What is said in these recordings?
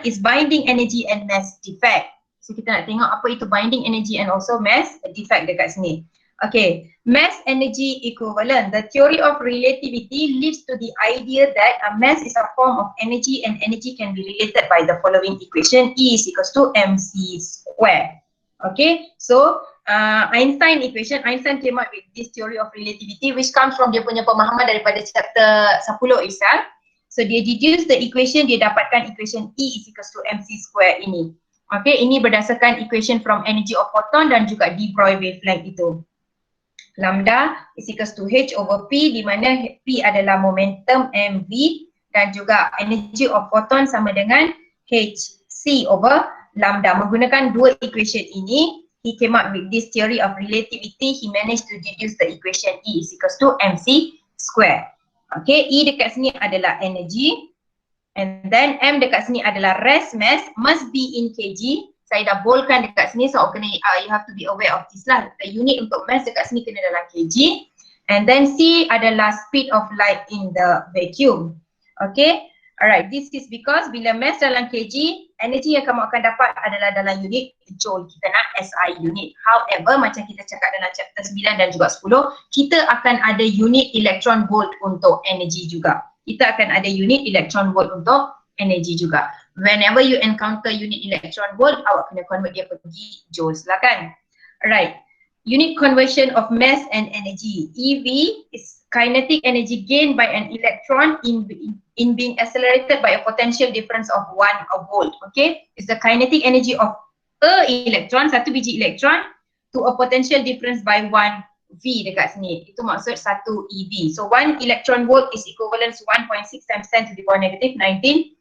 is binding energy and mass defect. So kita nak tengok apa itu binding energy and also mass defect dekat sini. Okay, mass energy equivalent. The theory of relativity leads to the idea that a mass is a form of energy and energy can be related by the following equation. E is equals to mc square. Okay, so Einstein equation, Einstein came up with this theory of relativity which comes from dia punya pemahaman daripada chapter 10 itself. So dia deduce the equation, dia dapatkan equation E is equals to mc square ini. Okay, ini berdasarkan equation from energy of photon dan juga de Broglie wavelength itu. Lambda is equals to H over P, di mana P adalah momentum mv dan juga energy of photon sama dengan Hc over lambda. Menggunakan dua equation ini, he came up with this theory of relativity. He managed to deduce the equation E is equals to mc square. Okay, E dekat sini adalah energy and then M dekat sini adalah rest mass, must be in kg. Saya dah boldkan dekat sini, so kena you have to be aware of this lah. The unit untuk mass dekat sini kena dalam kg. And then C adalah speed of light in the vacuum. Okay, alright, this is because bila mass dalam kg, energy yang kamu akan dapat adalah dalam unit joule. Kita nak SI unit. However, macam kita cakap dalam chapter 9 dan juga 10, kita akan ada unit electron volt untuk energy juga. Kita akan ada unit electron volt untuk energy juga. Whenever you encounter unit electron volt, awak kena convert dia pergi joules lah kan. Alright, unit conversion of mass and energy. EV is kinetic energy gained by an electron in being accelerated by a potential difference of 1 volt. Okay, it's the kinetic energy of a electron, satu biji elektron, to a potential difference by 1 V dekat sini. Itu maksud 1 EV. So 1 electron volt is equivalent to 1.6 times 10 to the power negative 19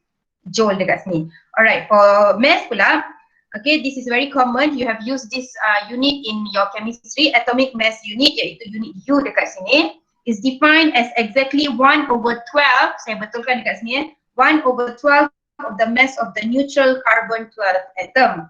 joule dekat sini. Alright, for mass pula, okay, this is very common. You have used this unit in your chemistry. Atomic mass unit, iaitu unit U dekat sini, is defined as exactly 1 over 12, saya betulkan dekat sini 1 over 12 of the mass of the neutral carbon 12 atom.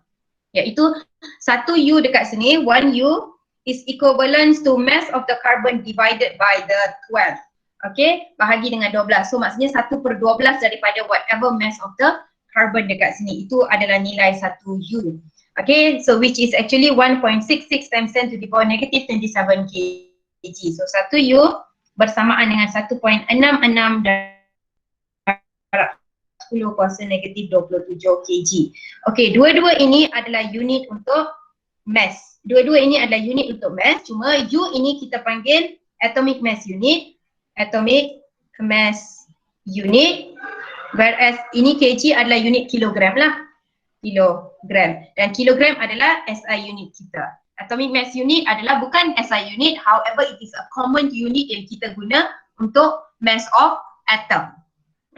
Iaitu 1 U dekat sini, 1 U is equivalent to mass of the carbon divided by the 12. Okay, bahagi dengan 12. So maksudnya 1/12 daripada whatever mass of the carbon dekat sini. Itu adalah nilai 1 U. Okay, so which is actually 1.66 times 10 to the power negative 27 kg. So 1 U bersamaan dengan 1.66 darab 10 kuasa negatif 27 kg. Okay, dua-dua ini adalah unit untuk mass. Dua-dua ini adalah unit untuk mass, cuma U ini kita panggil atomic mass unit. Atomic mass unit, whereas ini kg adalah unit kilogram lah, kilogram, dan kilogram adalah SI unit kita. Atomic mass unit adalah bukan SI unit, however it is a common unit yang kita guna untuk mass of atom.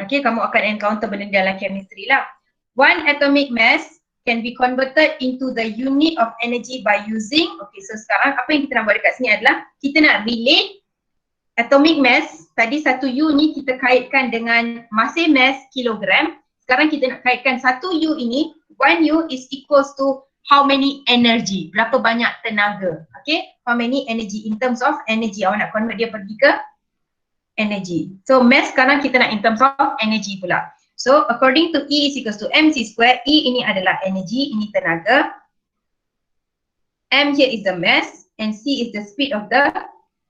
Okay, kamu akan encounter benda dalam chemistry lah. One atomic mass can be converted into the unit of energy by using, okay, so sekarang apa yang kita nak buat dekat sini adalah kita nak relate atomic mass, tadi 1 U ni kita kaitkan dengan masih mass kilogram. Sekarang kita nak kaitkan 1 U ini, 1 U is equals to how many energy, berapa banyak tenaga. Okay, how many energy in terms of energy, awak nak convert dia pergi ke energy. So mass sekarang kita nak in terms of energy pula. So according to E is equals to mc square, E ini adalah energy, ini tenaga. M here is the mass and C is the speed of the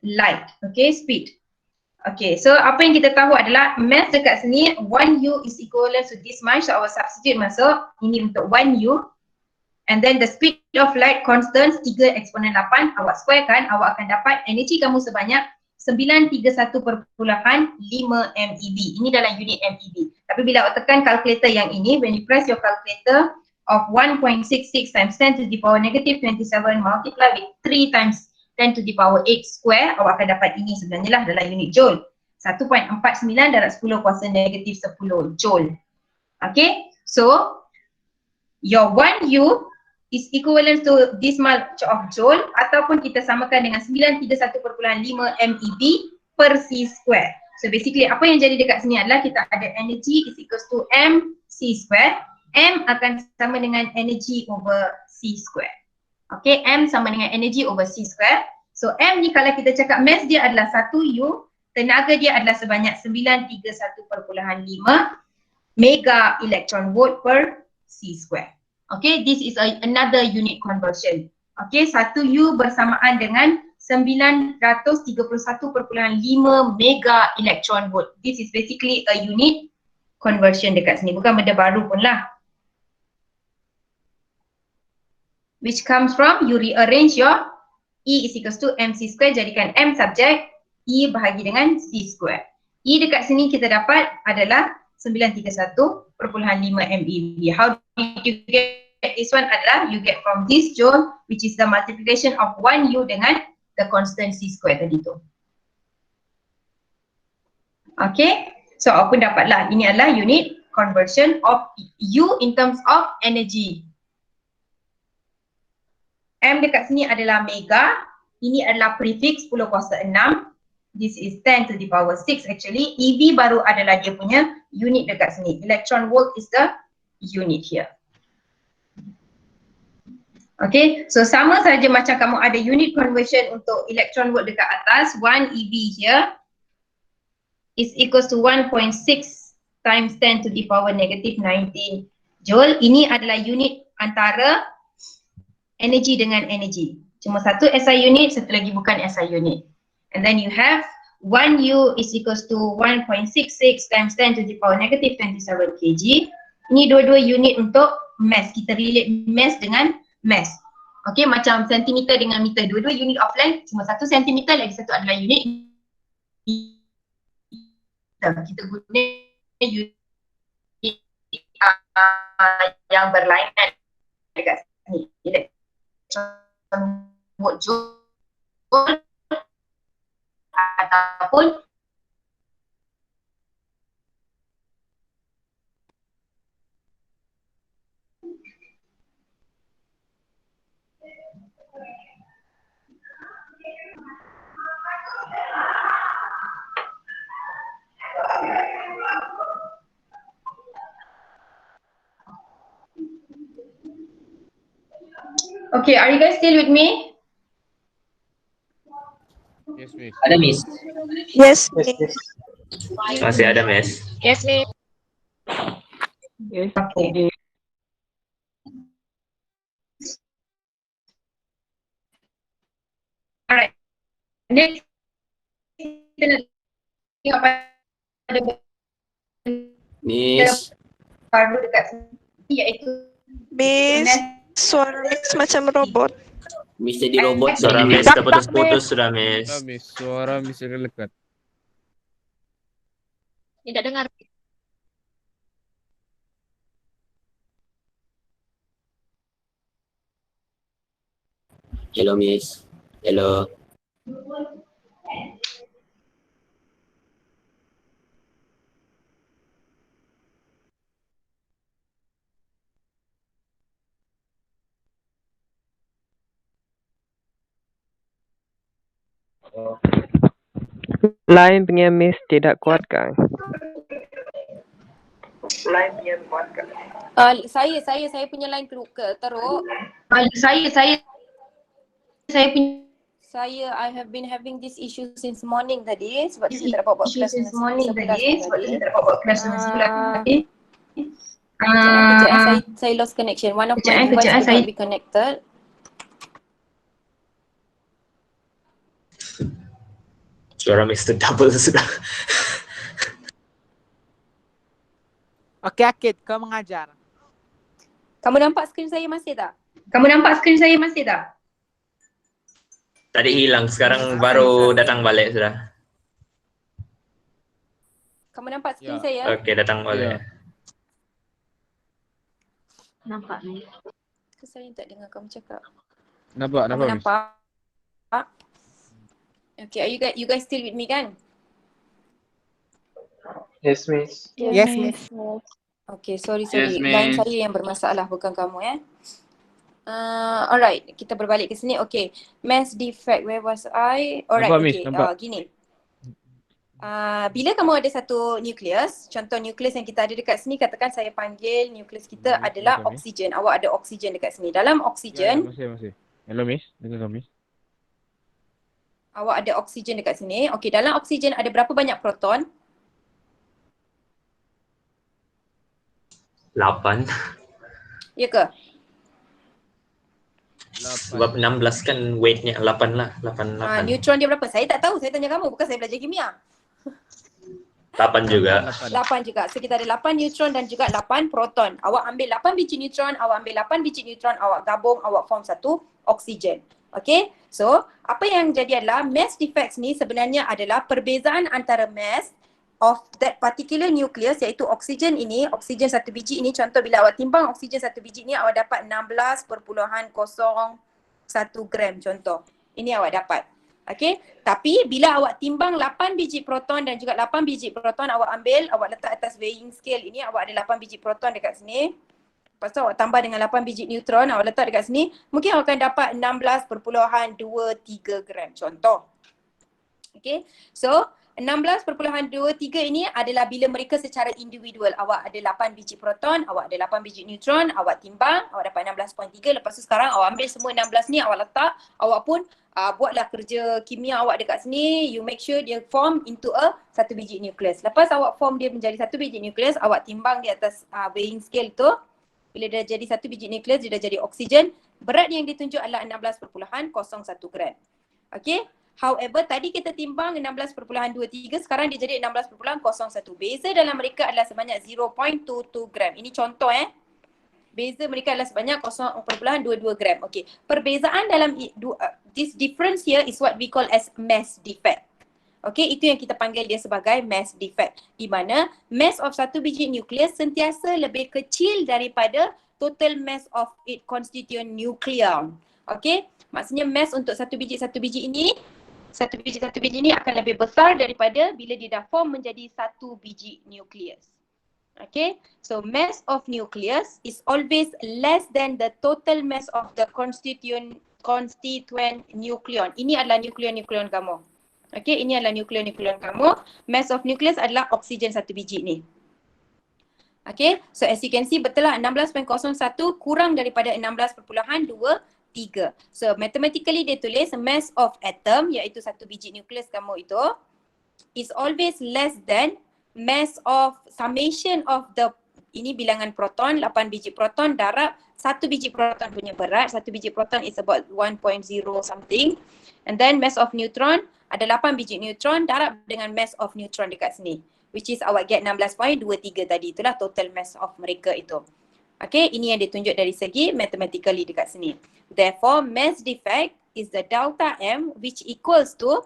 light. Okay, speed. Okay, so apa yang kita tahu adalah mass dekat sini 1 U is equivalent to this much. So our substitute masuk ini untuk 1 U. And then the speed of light constant 3 eksponen 8, awak square kan, awak akan dapat energy kamu sebanyak 931.5 MeV. Ini dalam unit MeV. Tapi bila awak tekan kalkulator yang ini, when you press your calculator of 1.66 times 10 to the power negative 27 multiply with 3 times 10 to the power 8 square, awak akan dapat ini sebenarnya lah dalam unit joule. 1.49 darab 10 kuasa negatif 10 joule. Okay, so your 1 U is equivalent to this much of joule ataupun kita samakan dengan 931.5 MeV per C square. So basically apa yang jadi dekat sini adalah kita ada energy is equals to mc square. M akan sama dengan energy over C square. Okay, M sama dengan energy over C square. So M ni kalau kita cakap mass dia adalah 1 U, tenaga dia adalah sebanyak 931.5 mega electron volt per C square. Okay, this is another unit conversion. Okay, 1U bersamaan dengan 931.5 mega electron volt. This is basically a unit conversion dekat sini, bukan benda baru pun lah. Which comes from, you rearrange your E is equals to MC square, jadikan M subjek, E bahagi dengan C square. E dekat sini kita dapat adalah 931.5 MeV. How did you get this one adalah, you get from this joule, which is the multiplication of 1U dengan the constant C square tadi tu. Okay, so apa dapatlah, ini adalah unit conversion of U in terms of energy. M dekat sini adalah mega, ini adalah prefix 10 kuasa 6. This is 10 to the power 6 actually. EV baru adalah dia punya unit dekat sini. Electron volt is the unit here. Okay, so sama saja macam kamu ada unit conversion untuk electron volt dekat atas, 1 EV here is equals to 1.6 times 10 to the power negative 19 joule. Ini adalah unit antara energy dengan energy. Cuma satu SI unit, satu lagi bukan SI unit. And then you have 1U is equals to 1.66 times 10 to the power negative 27 kg. Ini dua-dua unit untuk mass. Kita relate mass dengan mass. Okay, macam sentimeter dengan meter. Dua-dua unit of length, cuma satu sentimeter, lagi satu adalah unit meter. Kita guna unit yang berlainan dekat sini. Volt joule ataupun okay, are you guys still with me? Yes, Miss. Ada Miss. Yes, miss. Masih ada Miss. Yes, miss. Okay. Alright. Next, kita nak tengok pada Miss. baru dekat sini iaitu Miss, suara miss macam robot. Miss jadi robot. Suara Miss dah putus-putus sudah Miss. Ah, Miss, suara Miss agak dekat. Tidak dengar. Hello Miss. Hello. Line punya miss tidak kuatkan. Saya punya line teruk. saya punya I have been having this issue since morning tadi sebab saya tak dapat buat kelas since morning tadi sebab saya tak dapat buat kelas dengan sebelah Ah. tadi. Kejap, saya lost connection. One of my device could not be connected. Suara Miss tu double sudah. Okey Akid, kau mengajar. Kamu nampak skrin saya masih tak? Kamu nampak skrin saya masih tak? Tadi hilang, sekarang baru datang balik sudah. Kamu nampak skrin Ya. saya? Okey, datang balik. Nampak ni. Saya tak dengar kamu cakap. Nampak, Kamu nampak Miss. nampak? Okay, are you guys still with me kan? Yes, miss. Yes, Miss. Okay, sorry. Yes, Line miss. saya yang bermasalah, bukan kamu alright, kita berbalik ke sini. Okay, mass defect, where was I? Alright, Nampak, Miss, okay, nampak. gini. Bila kamu ada satu nukleus, contoh nukleus yang kita ada dekat sini, katakan saya panggil nukleus kita Miss, adalah nampak, Miss? oksigen. Awak ada oksigen dekat sini. Dalam Ya, oksigen, masih. Hello Miss, dengar kau Miss. awak ada oksigen dekat sini. Okay, dalam oksigen ada berapa banyak proton? 8. Ya ke? Sebab 16 kan weight-nya 8 lah. 8. Neutron dia berapa? Saya tak tahu. Saya tanya kamu. Bukan saya belajar kimia. 8 juga. 8 juga. So kita ada 8 neutron dan juga 8 proton. Awak ambil 8 biji neutron, awak ambil 8 biji neutron, awak gabung, awak form satu oksigen. Okay? So, apa yang jadi adalah mass defects ni sebenarnya adalah perbezaan antara mass of that particular nucleus, iaitu oksigen ini, oksigen satu biji ini, contoh bila awak timbang oksigen satu biji ni, awak dapat 16.01 gram contoh. Ini awak dapat. Okay, tapi bila awak timbang 8 biji proton dan juga 8 biji proton, awak ambil, awak letak atas weighing scale ini, awak ada 8 biji proton dekat sini. Lepas tu awak tambah dengan 8 biji neutron, awak letak dekat sini, mungkin awak akan dapat 16.23 gram contoh. Okay, so 16.23 ini adalah bila mereka secara individual. Awak ada 8 biji proton, awak ada 8 biji neutron, awak timbang, awak dapat 16.3. Lepas tu sekarang awak ambil semua 16 ni, awak letak, awak pun buatlah kerja kimia awak dekat sini. You make sure dia form into a satu biji nukleus. Lepas awak form dia menjadi satu biji nukleus, awak timbang di atas weighing scale tu. Bila dia jadi satu biji nukleus, dia dah jadi oksigen. Berat yang ditunjuk adalah 16.01 gram. Okay. However, tadi kita timbang 16.23, sekarang dia jadi 16.01. Beza dalam mereka adalah sebanyak 0.22 gram. Ini contoh Beza mereka adalah sebanyak 0.22 gram. Okay. Perbezaan dalam this difference here is what we call as mass defect. Okay, itu yang kita panggil dia sebagai mass defect. Di mana mass of satu biji nukleus sentiasa lebih kecil daripada total mass of its constituent nucleon. Okay, maksudnya mass untuk satu biji ini akan lebih besar daripada bila dia dah form menjadi satu biji nukleus. Okay, so mass of nucleus is always less than the total mass of the constituent nucleon. Ini adalah nukleon kamu. Okay, ini adalah nukleon kamu. Mass of nucleus adalah oksigen satu biji ni. Okay, so as you can see betul lah 16.01 kurang daripada 16.23. So mathematically dia tulis mass of atom iaitu satu biji nukleus kamu itu is always less than mass of summation of the, ini bilangan proton, 8 biji proton darab satu biji proton punya berat. Satu biji proton is about 1.0 something. And then mass of neutron ada 8 biji neutron darab dengan mass of neutron dekat sini, which is awak get 16.23 tadi. Itulah total mass of mereka itu. Okay, ini yang ditunjuk dari segi mathematically dekat sini. Therefore, mass defect is the delta M which equals to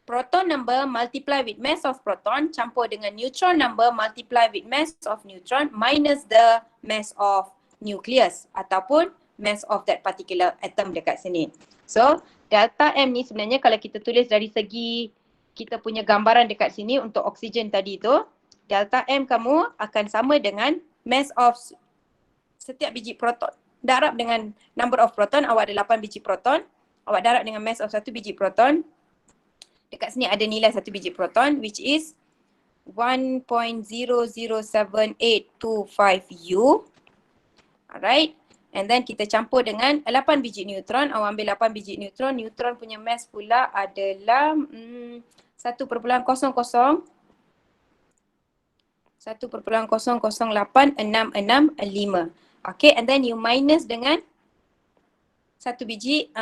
proton number multiply with mass of proton campur dengan neutron number multiply with mass of neutron minus the mass of nucleus ataupun mass of that particular atom dekat sini. So, delta M ni sebenarnya kalau kita tulis dari segi kita punya gambaran dekat sini untuk oksigen tadi tu, delta M kamu akan sama dengan mass of setiap biji proton darab dengan number of proton. Awak ada 8 biji proton, awak darab dengan mass of satu biji proton. Dekat sini ada nilai satu biji proton which is 1.007825U. Alright. And then kita campur dengan 8 biji neutron. Awak ambil 8 biji neutron. Neutron punya mass pula adalah 1.008665. Okay, and then you minus dengan satu biji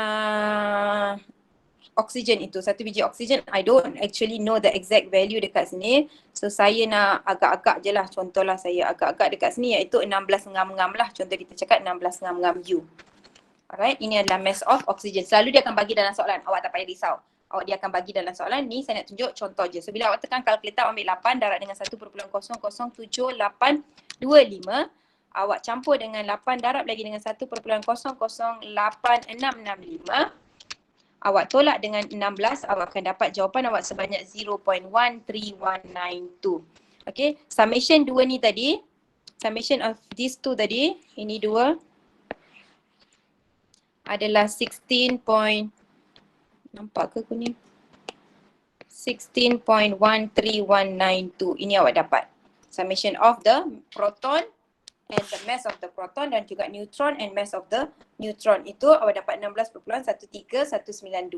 oksigen itu. Satu biji oksigen, I don't actually know the exact value dekat sini. So saya nak agak-agak je lah. Contohlah saya agak-agak dekat sini iaitu 16 ngam-ngam lah. Contoh kita cakap 16 ngam-ngam U. Alright, ini adalah mass of oksigen. Selalu dia akan bagi dalam soalan. Awak tak payah risau. Dia akan bagi dalam soalan ni. Saya nak tunjuk contoh je. So bila awak tekan kalkulator, ambil 8 darab dengan 1.007825. Awak campur dengan 8 darab lagi dengan 1.008665. Awak tolak dengan 16, awak akan dapat jawapan awak sebanyak 0.13192. Okay, summation 2 ni tadi, summation of these two tadi, ini 2 adalah 16. Nampak ke kuning? 16.13192. Ini awak dapat. Summation of the proton and the mass of the proton dan juga neutron and mass of the neutron itu awak dapat 16.13192.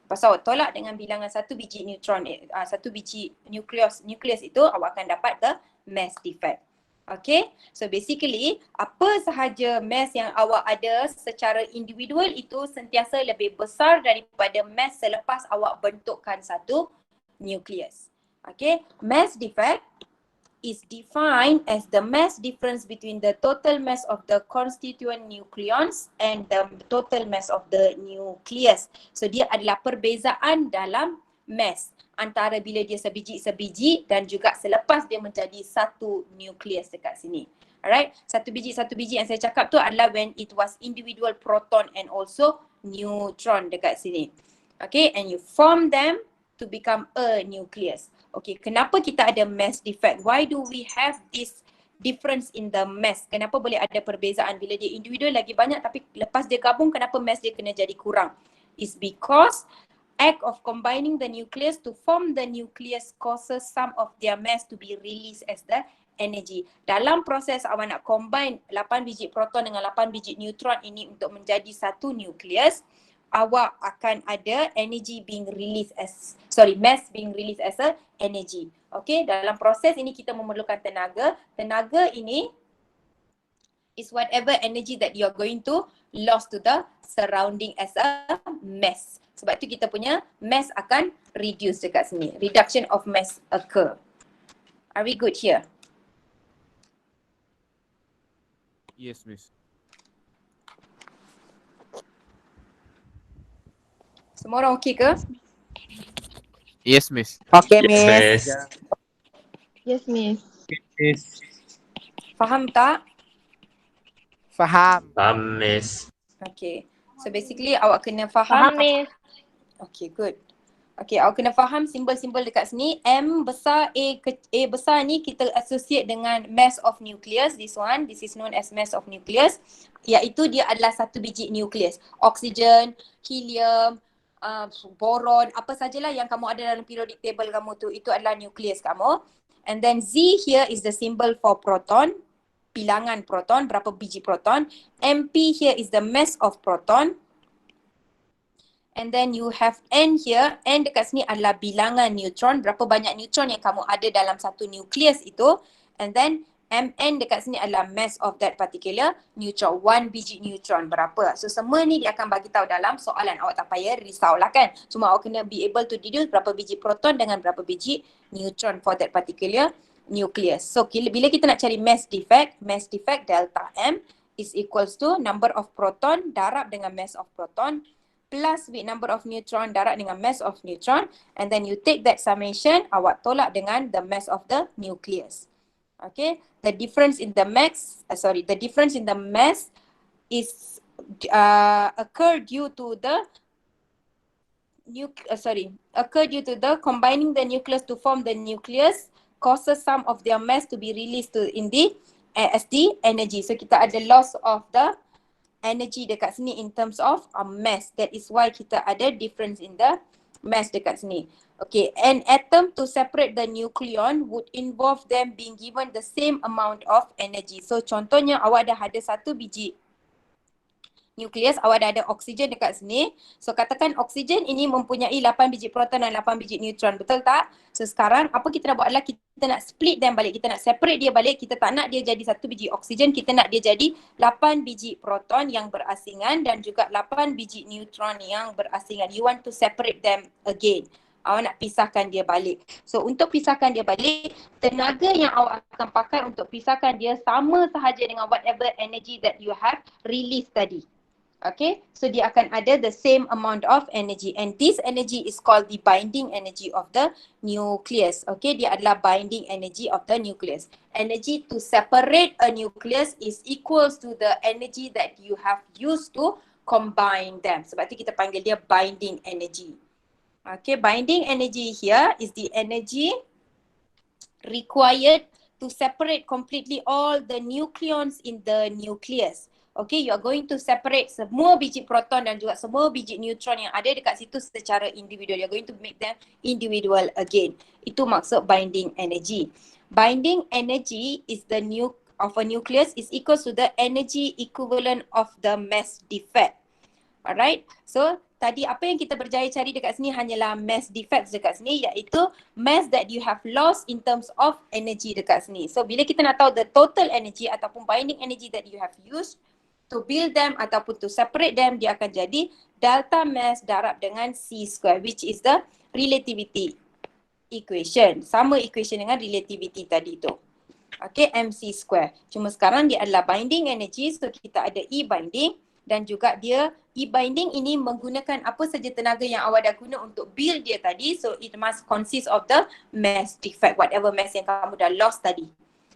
Lepas awak tolak dengan bilangan satu biji neutron, satu biji nukleus itu awak akan dapat the mass defect. Okay, so basically apa sahaja mass yang awak ada secara individual itu sentiasa lebih besar daripada mass selepas awak bentukkan satu nucleus. Okay, mass defect is defined as the mass difference between the total mass of the constituent nucleons and the total mass of the nucleus. So dia adalah perbezaan dalam mass antara bila dia sebiji-sebiji dan juga selepas dia menjadi satu nukleus dekat sini. Alright, satu biji yang saya cakap tu adalah when it was individual proton and also neutron dekat sini. Okay, and you form them to become a nucleus. Okay, kenapa kita ada mass defect? Why do we have this difference in the mass? Kenapa boleh ada perbezaan? Bila dia individual lagi banyak tapi lepas dia gabung kenapa mass dia kena jadi kurang? It's because act of combining the nucleus to form the nucleus causes some of their mass to be released as the energy. Dalam proses awak nak combine 8 biji proton dengan 8 biji neutron ini untuk menjadi satu nucleus, awak akan ada energy being released as, mass being released as a energy. Okay, dalam proses ini kita memerlukan tenaga. Tenaga ini is whatever energy that you are going to lost to the surrounding as a mass. Sebab tu kita punya mass akan reduce dekat sini. Reduction of mass occur. Are we good here? Yes, miss. Semua orang okey ke? Yes, miss. Okay, Yes, Miss. miss. Yes, miss. Miss. Faham tak? Faham. Faham, miss. Okay. So basically awak kena faham. miss. Okay, good. Okay, awak kena faham simbol-simbol dekat sini. M besar, A besar ni kita associate dengan mass of nucleus. This one, this is known as mass of nucleus. Iaitu dia adalah satu biji nucleus. Oksigen, helium, boron, apa sajalah yang kamu ada dalam periodic table kamu tu, itu adalah nucleus kamu. And then Z here is the symbol for proton. Bilangan proton, berapa biji proton. MP here is the mass of proton. And then you have N here. N dekat sini adalah bilangan neutron. Berapa banyak neutron yang kamu ada dalam satu nukleus itu. And then Mn dekat sini adalah mass of that particular neutron. 1 biji neutron berapa. So semua ni dia akan bagi tahu dalam soalan. Awak tak payah risaulah kan. Cuma awak kena be able to deduce berapa biji proton dengan berapa biji neutron for that particular nucleus. So bila kita nak cari mass defect delta M is equals to number of proton darab dengan mass of proton plus with number of neutron darab dengan mass of neutron, and then you take that summation, awak tolak dengan the mass of the nucleus. Okay, the difference in the mass is occur due to the combining the nucleus to form the nucleus causes some of their mass to be released as the energy. So kita ada loss of the energy dekat sini in terms of mass. That is why kita ada difference in the mass dekat sini. Okay, an atom to separate the nucleon would involve them being given the same amount of energy. So contohnya awak dah ada satu biji nukleus, awak dah ada oksigen dekat sini. So katakan oksigen ini mempunyai 8 biji proton dan 8 biji neutron, betul tak? So sekarang apa kita nak buat adalah kita nak split them balik, kita nak separate dia balik. Kita tak nak dia jadi satu biji oksigen, kita nak dia jadi 8 biji proton yang berasingan dan juga 8 biji neutron yang berasingan. You want to separate them again. Awak nak pisahkan dia balik. So untuk pisahkan dia balik, tenaga yang awak akan pakai untuk pisahkan dia sama sahaja dengan whatever energy that you have released tadi. Okay, so dia akan ada the same amount of energy, and this energy is called the binding energy of the nucleus. Okay, dia adalah binding energy of the nucleus. Energy to separate a nucleus is equals to the energy that you have used to combine them. Sebab tu kita panggil dia binding energy. Okay, binding energy here is the energy required to separate completely all the nucleons in the nucleus. Okay, you are going to separate semua biji proton dan juga semua biji neutron yang ada dekat situ secara individual. You are going to make them individual again. Itu maksud binding energy. Binding energy is the of a nucleus is equals to the energy equivalent of the mass defect. Alright, so tadi apa yang kita berjaya cari dekat sini hanyalah mass defects dekat sini, iaitu mass that you have lost in terms of energy dekat sini. So bila kita nak tahu the total energy ataupun binding energy that you have used to build them ataupun to separate them, dia akan jadi delta mass darab dengan C square, which is the relativity equation. Sama equation dengan relativity tadi tu. Okay, MC square. Cuma sekarang dia adalah binding energy, so kita ada E binding dan juga dia E binding ini menggunakan apa saja tenaga yang awak dah guna untuk build dia tadi, so it must consist of the mass defect, whatever mass yang kamu dah lost tadi.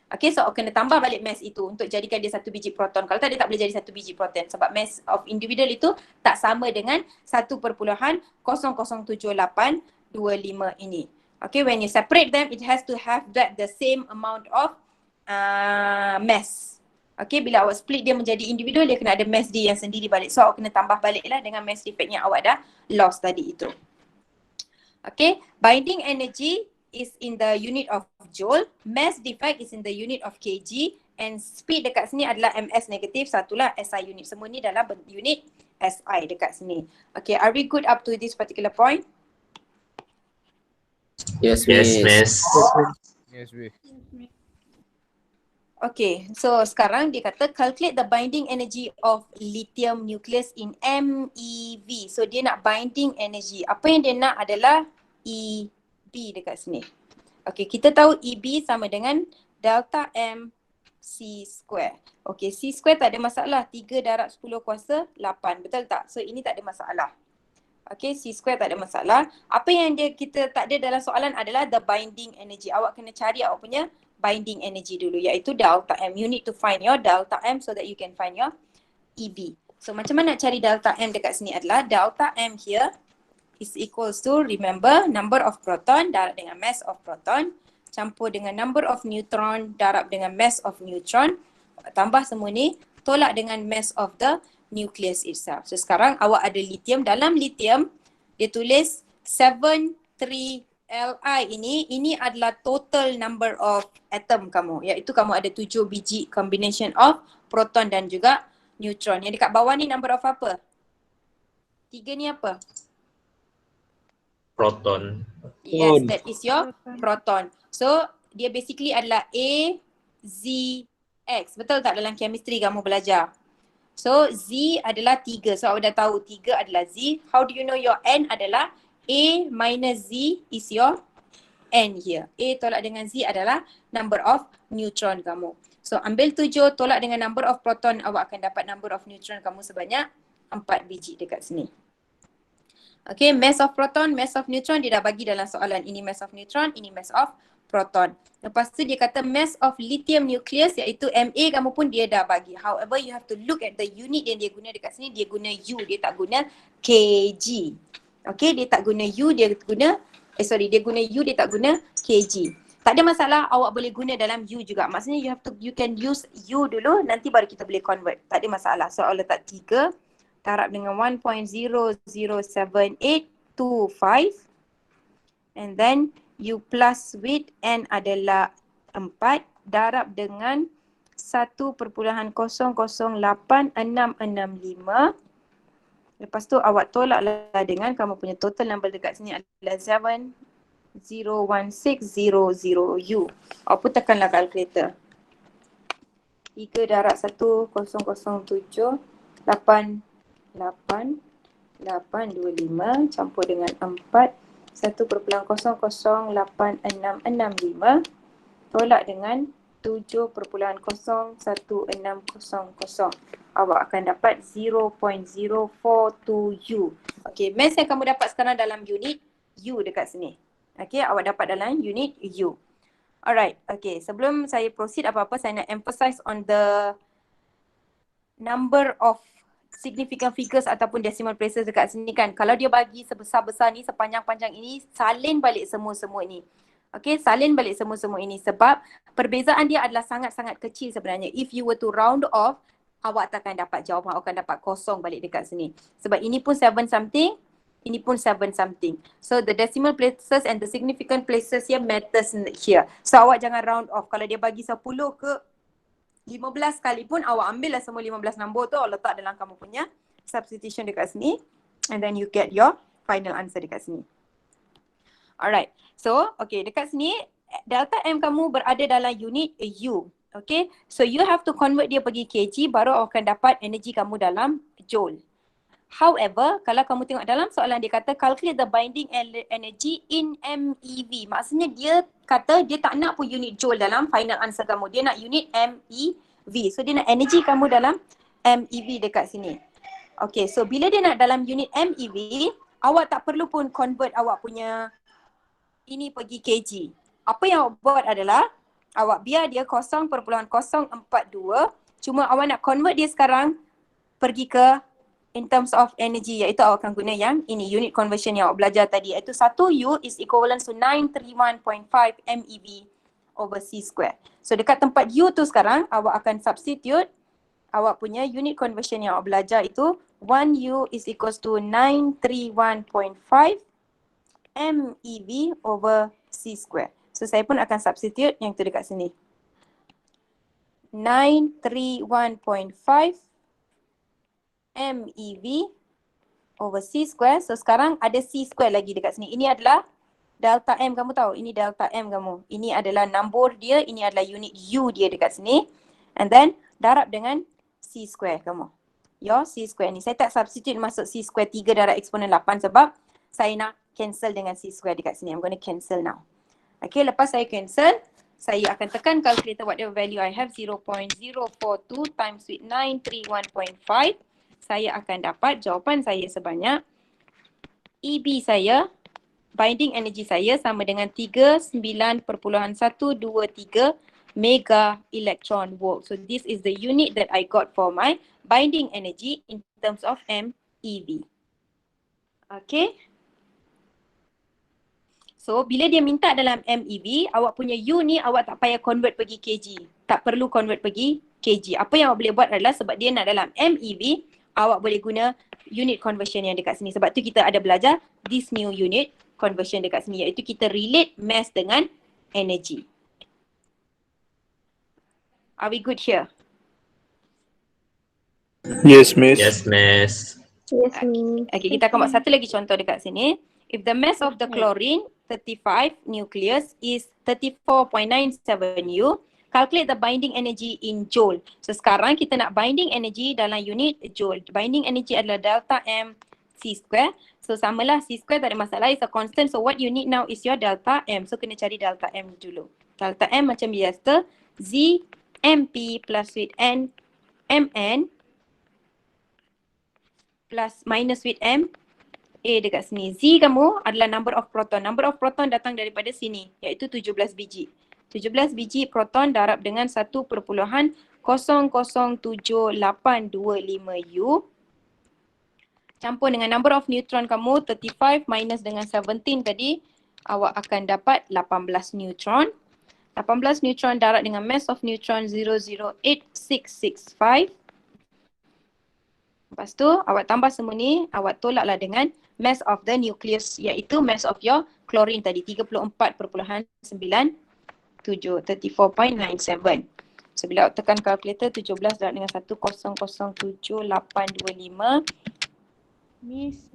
Okay, so awak kena tambah balik mass itu untuk jadikan dia satu biji proton. Kalau tak, dia tak boleh jadi satu biji proton sebab mass of individual itu tak sama dengan 1.007825 ini. Okay, when you separate them, it has to have the same amount of mass. Okay, bila awak split dia menjadi individual, dia kena ada mass dia yang sendiri balik. So awak kena tambah balik lah dengan mass defect yang awak dah lost tadi itu. Okay, binding energy is in the unit of joule, mass defect is in the unit of kg, and speed dekat sini adalah ms negatif, satulah SI unit. Semua ni dalam unit SI dekat sini. Okay, are we good up to this particular point? Yes, miss. Yes, miss. Okay, so sekarang dia kata calculate the binding energy of lithium nucleus in MeV. So dia nak binding energy. Apa yang dia nak adalah EB dekat sini. Okay, kita tahu EB sama dengan delta M C square. Okay, C square tak ada masalah. 3 darab 10 kuasa 8. Betul tak? So ini tak ada masalah. Okay, C square tak ada masalah. Apa yang kita tak ada dalam soalan adalah the binding energy. Awak kena cari awak punya binding energy dulu, iaitu delta M. You need to find your delta M so that you can find your EB. So macam mana nak cari delta M dekat sini adalah delta M here is equals to, remember, number of proton darab dengan mass of proton campur dengan number of neutron darab dengan mass of neutron, tambah semua ni tolak dengan mass of the nucleus itself. So sekarang awak ada lithium. Dalam lithium dia tulis 73 Li ini adalah total number of atom kamu, iaitu kamu ada 7 biji combination of proton dan juga neutron. Yang dekat bawah ni number of apa? 3 ni apa? Proton. Yes, that is your proton. So dia basically adalah A, Z, X. Betul tak dalam chemistry kamu belajar? So Z adalah 3. So awak dah tahu 3 adalah Z. How do you know your N adalah A minus Z is your N here. A tolak dengan Z adalah number of neutron kamu. So ambil 7 tolak dengan number of proton, awak akan dapat number of neutron kamu sebanyak 4 biji dekat sini. Okay, mass of proton, mass of neutron dia dah bagi dalam soalan. Ini mass of neutron, ini mass of proton. Lepas tu dia kata mass of lithium nucleus iaitu Ma kamu pun dia dah bagi. However, you have to look at the unit yang dia guna dekat sini. Dia guna U, dia tak guna kg. Okay, dia tak guna U, dia guna, dia guna U, dia tak guna kg. Tak ada masalah, awak boleh guna dalam U juga. Maksudnya you can use U dulu, nanti baru kita boleh convert. Tak ada masalah. So awak letak 3 darab dengan 1.007825 and then U plus with N adalah 4 darab dengan 1.008665. Lepas tu awak tolaklah dengan kamu punya total number dekat sini adalah 7.01600U. Awak pun tekanlah kalkulator. 3 darab 1.007 8825 campur dengan 4 1.0086665 tolak dengan 7.01600. Awak akan dapat 0.042U. Okay, mass yang kamu dapat sekarang dalam unit U dekat sini. Okay, awak dapat dalam unit U. Alright, okay, sebelum saya proceed apa-apa, saya nak emphasize on the number of significant figures ataupun decimal places dekat sini kan. Kalau dia bagi sebesar-besar ni, sepanjang-panjang ini, salin balik semua-semua ni. Okay, salin balik semua-semua ini sebab perbezaan dia adalah sangat-sangat kecil sebenarnya. If you were to round off, awak takkan dapat jawapan, awak akan dapat kosong balik dekat sini. Sebab ini pun 7 something, ini pun 7 something. So the decimal places and the significant places here matters here. So awak jangan round off. Kalau dia bagi 10 ke 15 kali pun awak ambil lah semua 15 nombor tu, awak letak dalam kamu punya substitution dekat sini. And then you get your final answer dekat sini. Alright. So, okay, dekat sini delta M kamu berada dalam unit U. Okay, so you have to convert dia pergi kg baru akan dapat energi kamu dalam joule. However, kalau kamu tengok dalam soalan dia kata calculate the binding energy in MeV. Maksudnya dia kata dia tak nak pun unit joule dalam final answer kamu. Dia nak unit MeV. So dia nak energi kamu dalam MeV dekat sini. Okay, so bila dia nak dalam unit MeV, awak tak perlu pun convert awak punya ini pergi kg. Apa yang awak buat adalah awak biar dia 0.042, cuma awak nak convert dia sekarang pergi ke in terms of energy, iaitu awak akan guna yang ini unit conversion yang awak belajar tadi, iaitu 1 U is equivalent to 931.5 MeV over C square. So dekat tempat U tu sekarang awak akan substitute awak punya unit conversion yang awak belajar itu 1 U is equals to 931.5 MeV over C square. So saya pun akan substitute yang tu dekat sini. 931.5 MeV over C square. So sekarang ada C square lagi dekat sini. Ini adalah delta M kamu tahu. Ini delta M kamu. Ini adalah nombor dia. Ini adalah unit U dia dekat sini. And then darab dengan C square kamu. Your C square ni. Saya tak substitute masuk C square 3 darab eksponen 8 sebab saya nak cancel dengan C square dekat sini. I'm going to cancel now. Okay, lepas saya cancel, saya akan tekan calculator whatever value I have, 0.042 times with 931.5. Saya akan dapat jawapan saya sebanyak EB saya, binding energy saya sama dengan 39.123 mega electron volt. So this is the unit that I got for my binding energy in terms of MeV. Okay. So, bila dia minta dalam MeV, awak punya U ni awak tak payah convert pergi kg. Tak perlu convert pergi kg. Apa yang awak boleh buat adalah sebab dia nak dalam MeV, awak boleh guna unit conversion yang dekat sini. Sebab tu kita ada belajar this new unit conversion dekat sini, iaitu kita relate mass dengan energy. Are we good here? Yes, miss. Yes, miss. Yes, Miss. Okay, kita akan buat satu lagi contoh dekat sini. If the mass of the chlorine 35 nucleus is 34.97 U, calculate the binding energy in joule. So sekarang kita nak binding energy dalam unit joule. Binding energy adalah delta M C square. So samalah C square, tak ada masalah, it's a constant. So what you need now is your delta M. So kena cari delta M dulu. Delta M macam biasa, Z MP plus with N Mn plus minus with M A dekat sini. Z kamu adalah number of proton. Number of proton datang daripada sini, iaitu 17 biji. 17 biji proton darab dengan 1.00785 U. Campur dengan number of neutron kamu, 35 minus dengan 17 tadi, awak akan dapat 18 neutron. 18 neutron darab dengan mass of neutron 008665. Lepas tu awak tambah semua ni, awak tolaklah dengan mass of the nucleus, iaitu mass of your chlorine tadi, 34.97, 34.97. So bila awak tekan kalkulator, 17 darab dengan 1007825 Miss.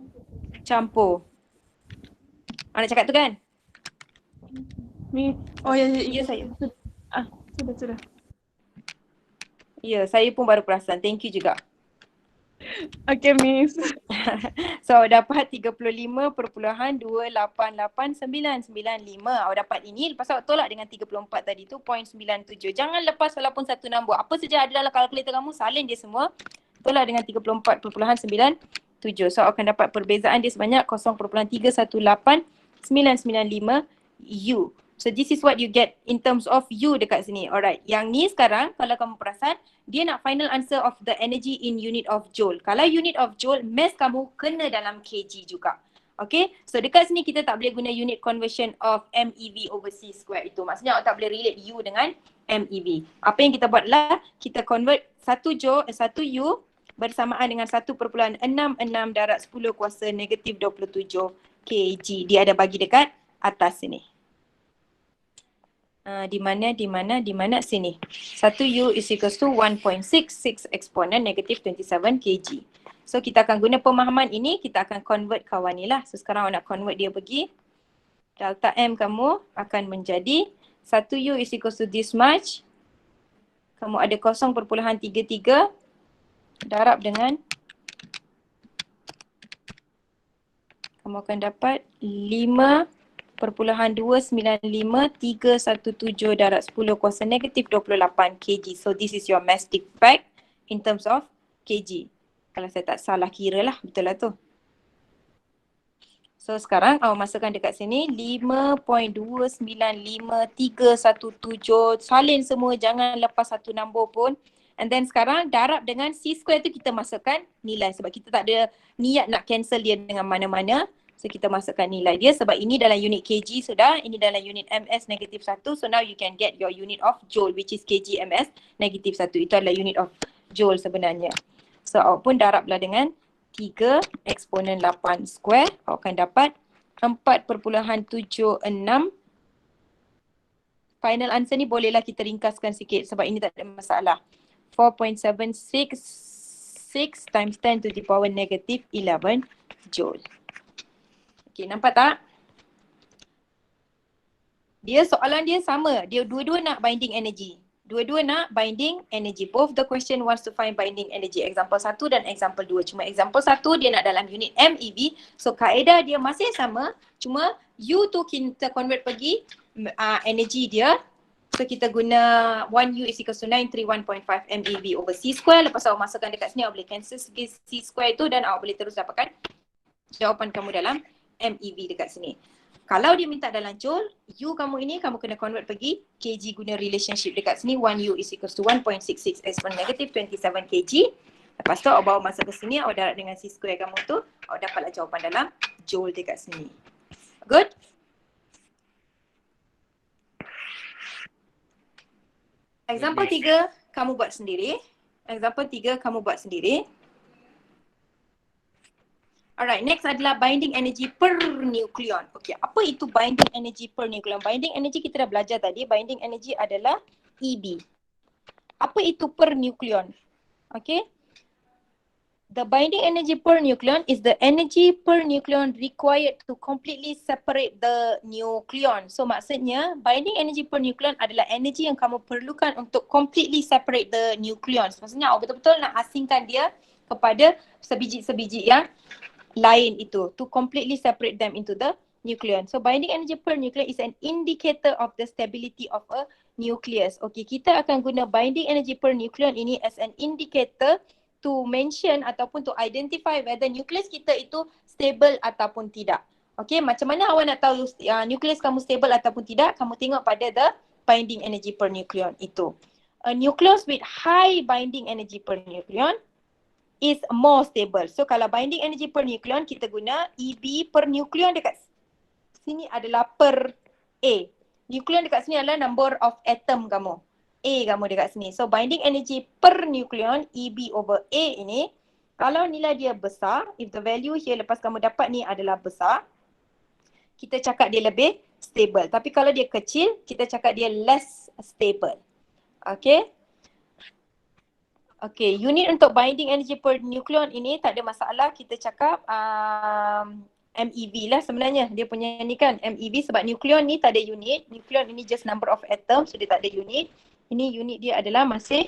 campur. Nak cakap tu kan? Miss. Oh ya, Ya saya. Sudah. Ya, saya pun baru perasan. Thank you juga. Okay, Miss. So awak dapat 35.2889995. Awak dapat ini, lepas awak tolak dengan 34 tadi tu, 0.97. Jangan lepas walaupun satu nombor. Apa saja ada dalam kalkulator kamu, salin dia semua. Tolak dengan 34.97. So awak akan dapat perbezaan dia sebanyak 0.318995 U. So this is what you get in terms of U dekat sini. Alright, yang ni sekarang kalau kamu perasan, dia nak final answer of the energy in unit of joule. Kalau unit of joule, mass kamu kena dalam kg juga. Okay, so dekat sini kita tak boleh guna unit conversion of MeV over C square itu. Maksudnya awak tak boleh relate U dengan MeV. Apa yang kita buat adalah kita convert 1 U bersamaan dengan 1.66 darab 10 kuasa negatif 27 kg. Dia ada bagi dekat atas sini. Di mana sini. 1 U is equals to 1.66 eksponen negatif 27 kg. So kita akan guna pemahaman ini, kita akan convert kawan ni lah. So sekarang awak nak convert dia pergi. Delta M kamu akan menjadi 1U is equal to this much. Kamu ada 0.33 darab dengan kamu akan dapat 5.295,317 darab 10 kuasa negatif 28 kg. So this is your mass defect in terms of kg. Kalau saya tak salah kira lah, betul lah tu. So sekarang awak masukkan dekat sini 5.295,317, salin semua, jangan lepas satu nombor pun. And then sekarang darab dengan C square tu kita masukkan nilai sebab kita tak ada niat nak cancel dia dengan mana-mana. So kita masukkan nilai dia sebab ini dalam unit kg sudah, ini dalam unit ms negatif 1. So now you can get your unit of joule which is kg ms negatif 1. Itu adalah unit of joule sebenarnya. So awak pun darablah dengan 3 eksponen 8 square, awak akan dapat 4.76. Final answer ni bolehlah kita ringkaskan sikit sebab ini tak ada masalah. 4.766 times 10 to the power negative 11 joule. Okay, nampak tak? Soalan dia sama. Dia dua-dua nak binding energy. Dua-dua nak binding energy. Both the question wants to find binding energy. Example 1 dan example 2. Cuma example 1 dia nak dalam unit MeV. So kaedah dia masih sama. Cuma U tu kita convert pergi energy dia. So kita guna 1U is equal to 931.5 MeV over C square. Lepas awak masukkan dekat sini, awak boleh cancel segi C square tu dan awak boleh terus dapatkan jawapan kamu dalam MeV dekat sini. Kalau dia minta dalam joule, U kamu ini kamu kena convert pergi kg guna relationship dekat sini. 1U is equal to 1.66 exponent negative 27 kg. Lepas tu awak bawa masuk ke sini, awak darab dengan C square kamu tu, awak dapatlah jawapan dalam joule dekat sini. Good? Example 3 kamu buat sendiri. Example 3 kamu buat sendiri. Alright, next adalah binding energy per nukleon. Okay, apa itu binding energy per nukleon? Binding energy kita dah belajar tadi. Binding energy adalah EB. Apa itu per nukleon? Okay. The binding energy per nucleon is the energy per nucleon required to completely separate the nucleon. So maksudnya binding energy per nucleon adalah energy yang kamu perlukan untuk completely separate the nucleons. Maksudnya awak betul-betul nak asingkan dia kepada sebiji-sebiji yang lain itu, to completely separate them into the nucleon. So binding energy per nucleon is an indicator of the stability of a nucleus. Okay, kita akan guna binding energy per nucleon ini as an indicator to mention ataupun to identify whether nucleus kita itu stable ataupun tidak. Okay, macam mana awak nak tahu nucleus kamu stable ataupun tidak? Kamu tengok pada the binding energy per nucleon itu. A nucleus with high binding energy per nucleon is more stable. So kalau binding energy per nucleon, kita guna EB per nucleon dekat sini adalah per A. Nucleon dekat sini adalah number of atom kamu. A kamu dekat sini. So binding energy per nucleon EB over A ini, kalau nilai dia besar, if the value here lepas kamu dapat ni adalah besar, kita cakap dia lebih stable. Tapi kalau dia kecil, kita cakap dia less stable. Okay. Okay, unit untuk binding energy per nucleon ini tak ada masalah. Kita cakap MeV lah sebenarnya. Dia punya ni kan MeV sebab nucleon ni tak ada unit. Nucleon ini just number of atoms, so dia tak ada unit. Ini unit dia adalah masih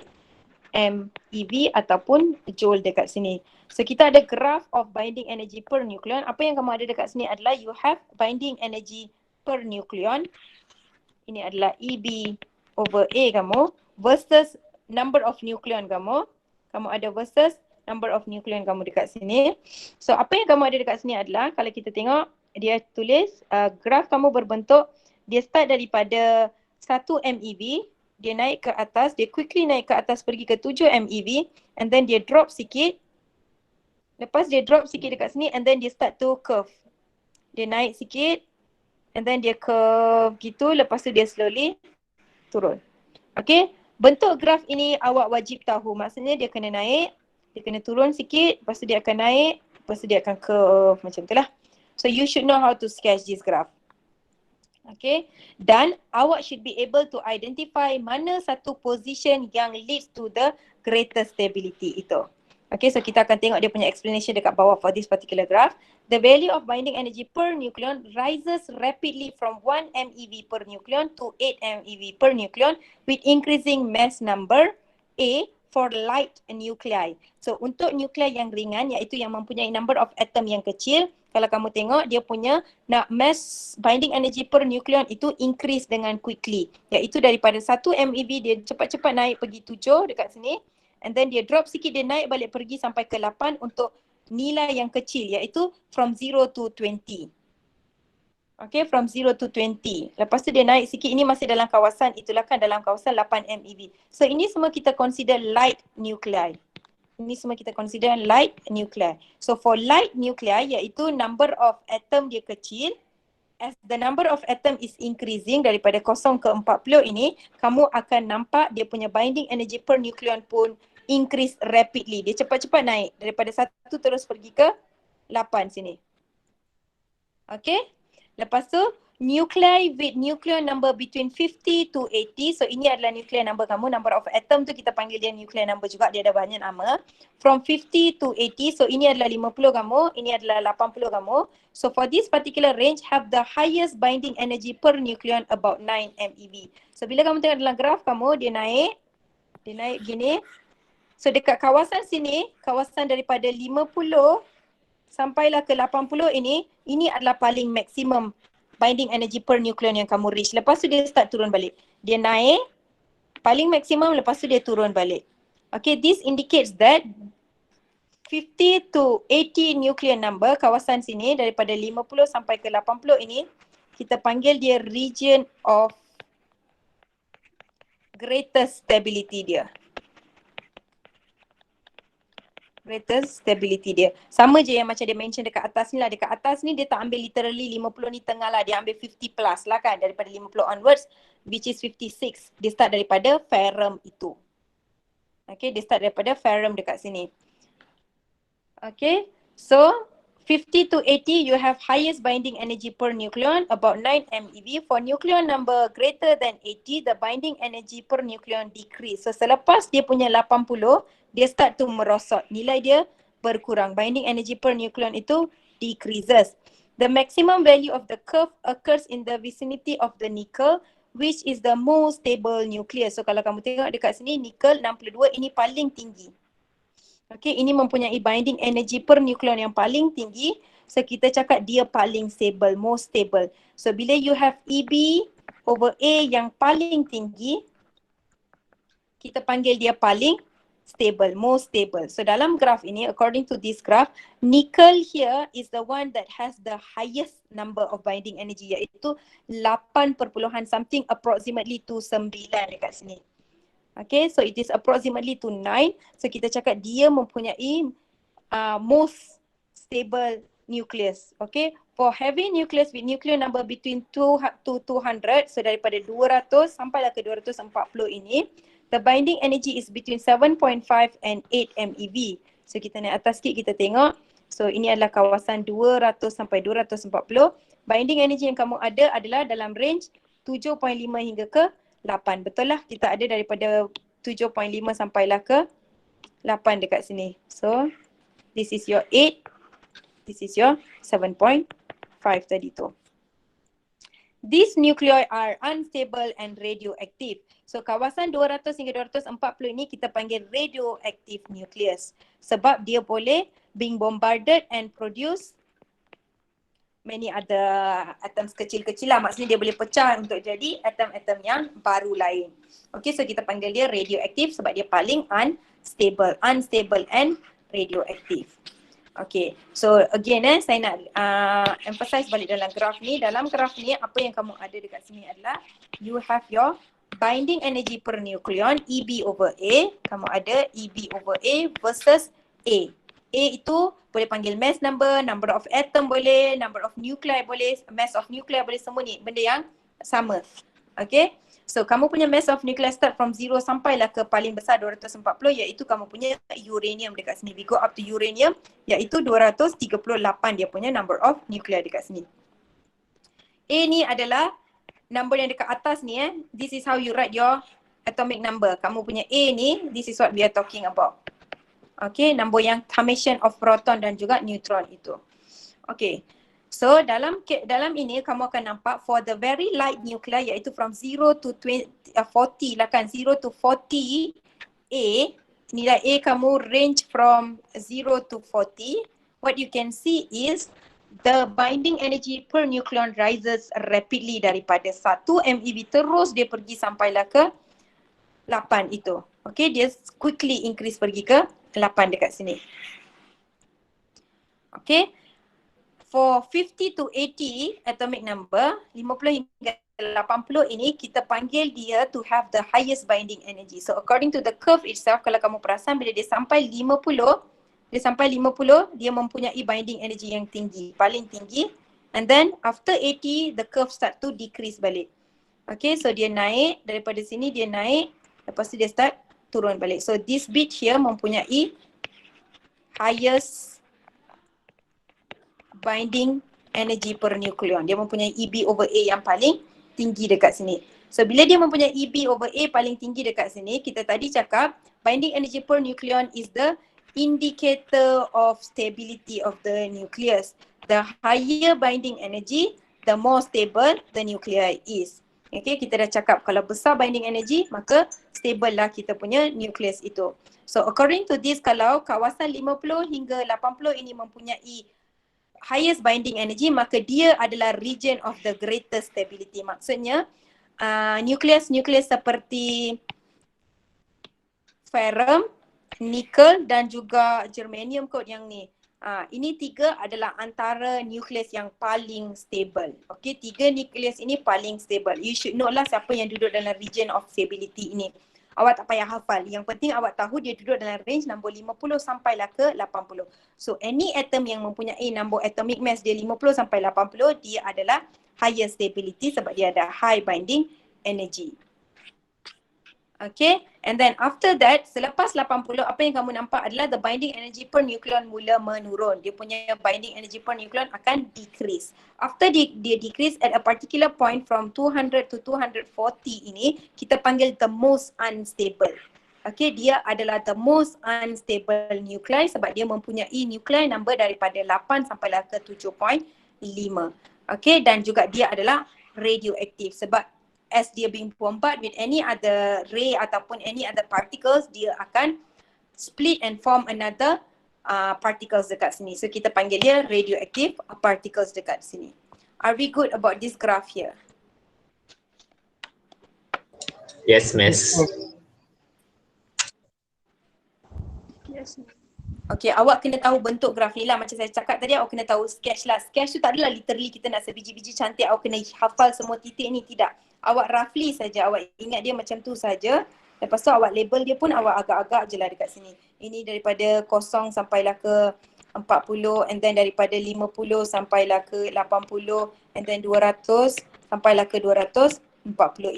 MeV ataupun joule dekat sini. So kita ada graph of binding energy per nucleon. Apa yang kamu ada dekat sini adalah you have binding energy per nucleon. Ini adalah EB over A kamu versus number of nucleon kamu. Kamu ada versus number of nucleon kamu dekat sini. So apa yang kamu ada dekat sini adalah kalau kita tengok dia tulis graf kamu berbentuk dia start daripada 1 MeV, dia naik ke atas, dia quickly naik ke atas pergi ke 7 MeV and then dia drop sikit. Lepas dia drop sikit dekat sini and then dia start to curve. Dia naik sikit and then dia curve gitu, lepas tu dia slowly turun. Okay. Bentuk graf ini awak wajib tahu. Maksudnya dia kena naik, dia kena turun sikit, lepas tu dia akan naik, lepas tu dia akan curve macam tu lah. So you should know how to sketch this graph. Okay. Dan awak should be able to identify mana satu position yang leads to the greater stability itu. Okay, so kita akan tengok dia punya explanation dekat bawah for this particular graph. The value of binding energy per nucleon rises rapidly from 1 MeV per nucleon to 8 MeV per nucleon with increasing mass number A for light nuclei. So untuk nuklei yang ringan iaitu yang mempunyai number of atom yang kecil, kalau kamu tengok dia punya mass binding energy per nucleon itu increase dengan quickly. Iaitu daripada 1 MeV dia cepat-cepat naik pergi 7 dekat sini. And then dia drop sikit, dia naik balik pergi sampai ke 8 untuk nilai yang kecil iaitu from 0 to 20. Okay, from 0 to 20. Lepas tu dia naik sikit, ini masih dalam kawasan, itulah kan dalam kawasan 8 MeV. So ini semua kita consider light nuclei. Ini semua kita consider light nuclei. So for light nuclei iaitu number of atom dia kecil. As the number of atom is increasing daripada 0 ke 40 ini, kamu akan nampak dia punya binding energy per nucleon pun increase rapidly. Dia cepat-cepat naik daripada 1 terus pergi ke 8 sini. Okay. Lepas tu nuclei with nucleon number between 50 to 80. So ini adalah nuclear number kamu. Number of atom tu kita panggil dia nuclear number juga. Dia ada banyak nama. From 50 to 80. So ini adalah 50 kamu. Ini adalah 80 kamu. So for this particular range have the highest binding energy per nucleon about 9 MeV. So bila kamu tengok dalam graf kamu, dia naik gini. So dekat kawasan sini, kawasan daripada 50 sampailah ke 80 ini adalah paling maksimum binding energy per nucleon yang kamu reach. Lepas tu dia start turun balik. Dia naik, paling maksimum, lepas tu dia turun balik. Okay, this indicates that 50 to 80 nuclear number kawasan sini daripada 50 sampai ke 80 ini, kita panggil dia region of greatest stability dia. Greatest stability dia. Sama je yang macam dia mention dekat atas ni lah. Dekat atas ni dia tak ambil literally 50 ni tengah lah. Dia ambil 50 plus lah kan. Daripada 50 onwards, which is 56. Dia start daripada ferrum itu. Okay, dia start daripada ferrum dekat sini. Okay, so 50 to 80 you have highest binding energy per nucleon about 9 MeV. For nucleon number greater than 80, the binding energy per nucleon decrease. So selepas dia punya 80, dia start to merosot. Nilai dia berkurang. Binding energy per nucleon itu decreases. The maximum value of the curve occurs in the vicinity of the nickel, which is the most stable nucleus. So kalau kamu tengok dekat sini, nickel 62 ini paling tinggi. Okay, ini mempunyai binding energy per nucleon yang paling tinggi. So kita cakap dia paling stable, most stable. So bila you have EB over A yang paling tinggi, kita panggil dia paling stable, most stable. So dalam graph ini, according to this graph, nickel here is the one that has the highest number of binding energy, iaitu 8 perpuluhan something approximately to 9 dekat sini. Okay, so it is approximately to 9. So kita cakap dia mempunyai most stable nucleus. Okay, for heavy nucleus with nuclear number between 2 to 200, so daripada 200 sampailah ke 240 ini, the binding energy is between 7.5 and 8 MeV. So kita naik atas sikit, kita tengok. So ini adalah kawasan 200 sampai 240. Binding energy yang kamu ada adalah dalam range 7.5 hingga ke 8. Betul lah, kita ada daripada 7.5 sampailah ke 8 dekat sini. So this is your 8, this is your 7.5 tadi tu. These nuclei are unstable and radioactive. So kawasan 200 hingga 240 ini kita panggil radioactive nucleus. Sebab dia boleh being bombarded and produce many other atoms kecil-kecil lah. Maksudnya dia boleh pecah untuk jadi atom-atom yang baru lain. Okay, so kita panggil dia radioactive sebab dia paling unstable and radioactive. Okay, so again saya nak emphasize balik dalam graf ni. Dalam graf ni apa yang kamu ada dekat sini adalah you have your binding energy per nucleon EB over A. Kamu ada EB over A versus A. A itu boleh panggil mass number, number of atom boleh, number of nuclei boleh, mass of nuclei boleh, semua ni benda yang sama. Okay, so kamu punya mass of nuclei start from 0 sampailah ke paling besar 240, iaitu kamu punya uranium dekat sini. We go up to uranium iaitu 238 dia punya number of nuclei dekat sini. A ni adalah number yang dekat atas ni This is how you write your atomic number. Kamu punya A ni, this is what we are talking about. Okay, nombor yang summation of proton dan juga neutron itu. Okay. So dalam ini kamu akan nampak for the very light nuclei iaitu from 0 to 40 lah kan, 0 to 40 A, nilai A kamu range from 0 to 40. What you can see is the binding energy per nucleon rises rapidly daripada 1 MeV terus dia pergi sampailah ke 8 itu. Okay, dia quickly increase pergi ke 8 dekat sini. Okay. For 50 to 80 atomic number, 50 hingga 80 ini kita panggil dia to have the highest binding energy. So according to the curve itself, kalau kamu perasan bila dia sampai 50, dia mempunyai binding energy yang tinggi, paling tinggi. And then after 80, the curve start to decrease balik. Okay, so dia naik, daripada sini dia naik, lepas tu dia start turun balik. So this bit here mempunyai highest binding energy per nucleon. Dia mempunyai EB over A yang paling tinggi dekat sini. So bila dia mempunyai EB over A paling tinggi dekat sini, kita tadi cakap binding energy per nucleon is the indicator of stability of the nucleus. The higher binding energy, the more stable the nuclei is. Okay, kita dah cakap kalau besar binding energy, maka stable lah kita punya nucleus itu. So according to this, kalau kawasan 50 hingga 80 ini mempunyai highest binding energy, maka dia adalah region of the greatest stability. Maksudnya nukleus seperti ferrum, nikel dan juga germanium kot yang ni. Ini tiga adalah antara nukleus yang paling stable. Okay, tiga nukleus ini paling stable. You should know lah siapa yang duduk dalam region of stability ini. Awak tak payah hafal. Yang penting awak tahu dia duduk dalam range nombor 50 sampailah ke 80. So any atom yang mempunyai nombor atomic mass dia 50 sampai 80, dia adalah higher stability sebab dia ada high binding energy. Okay, and then after that, selepas 80, apa yang kamu nampak adalah the binding energy per nucleon mula menurun. Dia punya binding energy per nucleon akan decrease. After dia decrease at a particular point from 200 to 240 ini, kita panggil the most unstable. Okay, dia adalah the most unstable nuclei sebab dia mempunyai nuclei number daripada 8 sampai ke 7.5. Okay, dan juga dia adalah radioaktif sebab as dia being bombarded with any other ray ataupun any other particles, dia akan split and form another particles dekat sini. So kita panggil dia radioactive particles dekat sini. Are we good about this graph here? Yes, miss. Yes. Okay, awak kena tahu bentuk graf ni lah. Macam saya cakap tadi, awak kena tahu sketch lah. Sketch tu tak adalah literally kita nak sebiji-biji cantik, awak kena hafal semua titik ni, tidak. Awak roughly saja, awak ingat dia macam tu saja. Lepas tu awak label dia pun awak agak-agak je lah dekat sini. Ini daripada 0 sampailah ke 40, and then daripada 50 sampailah ke 80, and then 200 sampailah ke 240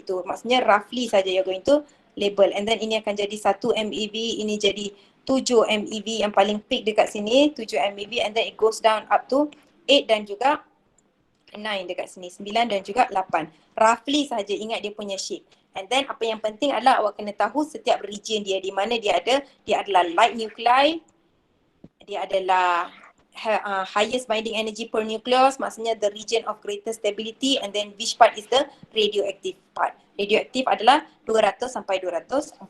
itu. Maksudnya roughly saja you're going to label. And then ini akan jadi 1 MeV, ini jadi 7 MeV yang paling peak dekat sini, 7 MeV, and then it goes down up to 8 dan juga 9 dekat sini, 9 dan juga 8. Roughly sahaja ingat dia punya shape. And then apa yang penting adalah awak kena tahu setiap region dia, di mana dia ada. Dia adalah light nuclei, dia adalah highest binding energy per nucleus, maksudnya the region of greatest stability, and then which part is the radioactive part. Radioaktif adalah 200 sampai 240.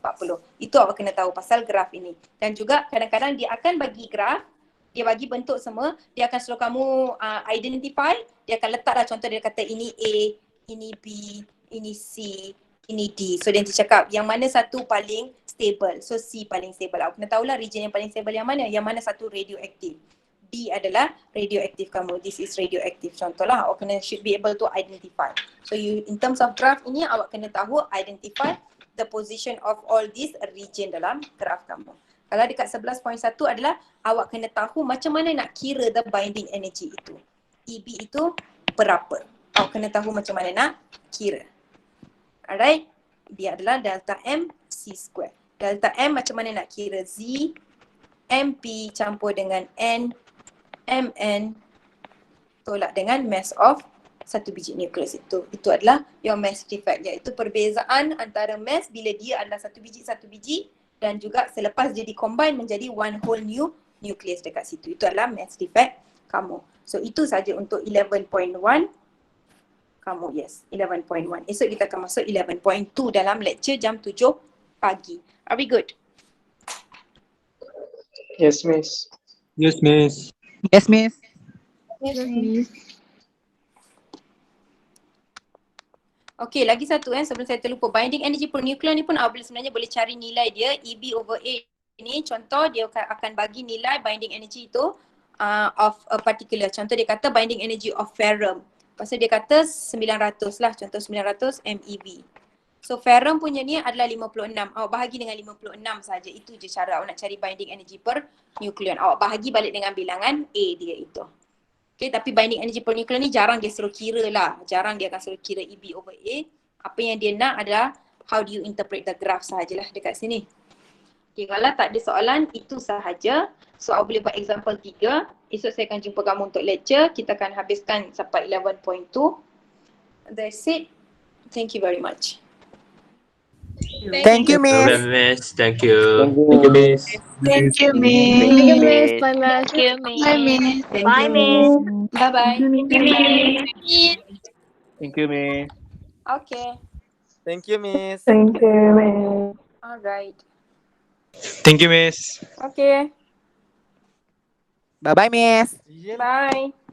Itu awak kena tahu pasal graf ini. Dan juga kadang-kadang dia akan bagi graf, dia bagi bentuk semua, dia akan suruh kamu identify, dia akan letaklah contoh dia kata ini A, ini B, ini C, ini D. So dia nanti cakap yang mana satu paling stable. So C paling stable. Awak kena tahulah region yang paling stable yang mana satu radioaktif. B adalah radioaktif kamu. This is radioactive. Contohlah, awak kena should be able to identify. So you in terms of graph ini, awak kena tahu identify the position of all these region dalam graph kamu. Kalau dekat 11.1 adalah awak kena tahu macam mana nak kira the binding energy itu. EB itu berapa? Awak kena tahu macam mana nak kira. Alright? Dia adalah delta M C square. Delta M macam mana nak kira? Z MP campur dengan N Mn tolak dengan mass of satu biji nukleus itu. Itu adalah your mass defect, iaitu perbezaan antara mass bila dia adalah satu biji dan juga selepas dia di-combine menjadi one whole new nucleus dekat situ. Itu adalah mass defect kamu. So itu saja untuk 11.1 kamu. Yes, 11.1. Esok kita akan masuk 11.2 dalam lecture jam 7 pagi. Are we good? Yes, Miss. Yes, Miss. Yes, Miss. Okey, lagi satu sebelum saya terlupa. Binding energy per nucleon ni pun awak sebenarnya boleh cari nilai dia. EB/A ni contoh dia akan bagi nilai binding energy itu of a particular. Contoh dia kata binding energy of ferrum. Lepas tu dia kata 900 lah. Contoh 900 MeV. So ferrum punya ni adalah 56. Awak bahagi dengan 56 saja. Itu je cara awak nak cari binding energy per nucleon. Awak bahagi balik dengan bilangan A dia itu. Okay, tapi binding energy per nucleon ni jarang dia suruh kira lah. Jarang dia akan suruh kira EB/A. Apa yang dia nak adalah how do you interpret the graph sahajalah dekat sini. Okay, kalau tak ada soalan, itu sahaja. So, awak boleh buat example 3. Esok saya akan jumpa kamu untuk lecture. Kita akan habiskan sampai 11.2. That's it. Thank you very much. Thank you, No Miss. problem, Miss. Thank you. Thank you, Miss. Thank you, Thank Miss. you, Miss. Bye, Miss. Thank you, Miss. Bye, Miss. Bye, Miss. Bye-bye. Thank you, Miss. Okay. Thank you, Miss. Thank you, Miss. Alright. Thank you, Miss. Okay. Bye-bye, Miss. Bye.